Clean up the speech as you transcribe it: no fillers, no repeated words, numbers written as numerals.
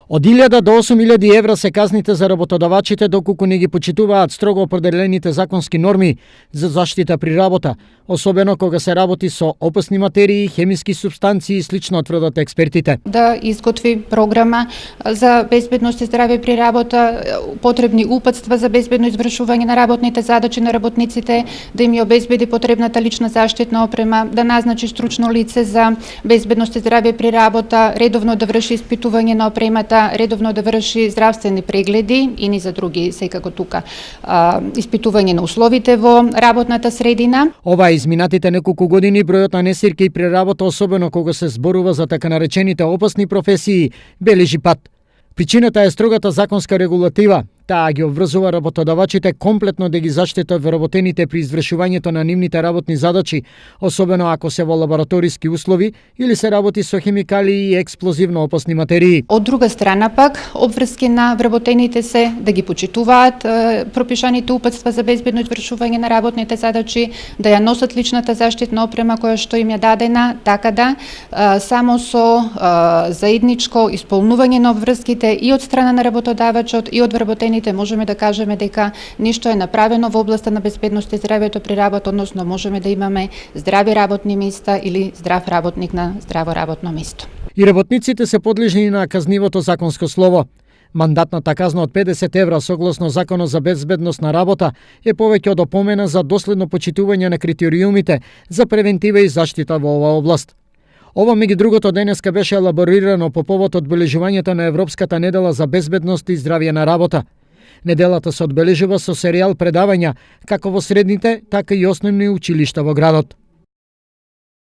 Од 1000 до 8000 евра се казните за работодавачите доколку не ги почитуваат строго определените законски норми за заштита при работа, особено кога се работи со опасни материи, хемиски супстанции и слично, тврдат експертите. Да изготви програма за безбедност и здраве при работа, потребни упатства за безбедно извршување на работните задачи на работниците, да им ја обезбеди потребната лична заштитна опрема, да назначи стручно лице за безбедност и здраве при работа, редовно да врши испитување на опремата, редовно да врши здравствени прегледи и ни за други секако тука испитување на условите во работната средина. Ова изминатите неколку години бројот на несирки при работа, особено кога се зборува за така наречените опасни професии, бележи пат. Причината е строгата законска регулатива. Таа ги обврзува работодавачите комплетно да ги заштитат вработените при извршувањето на нивните работни задачи, особено ако се во лабораториски услови или се работи со хемикалии и експлозивно опасни материи. Од друга страна пак, обврски на вработените се да ги почитуваат пропишаните упатства за безбедно извршување на работните задачи, да ја носат личната заштитна опрема која што им ја дадена, така да само со заедничко исполнување на обврските и од страна на работодавачот и од вработените можеме да кажеме дека ништо е направено во областа на безбедност и здравјето при работа, односно можеме да имаме здрави работни места или здрав работник на здраво работно место. И работниците се подлежни на казнивото законско слово. Мандатната казна од 50 евра согласно Законот за безбедност на работа е повеќе од опомена за доследно почитување на критериумите за превентива и заштита во оваа област. Ова меѓу другото денеска беше елаборирано по повод одбележувањето на Европската недела за безбедност и здравје на работа. Неделата се одбележува со серијал предавања како во средните, така и основни училишта во градот.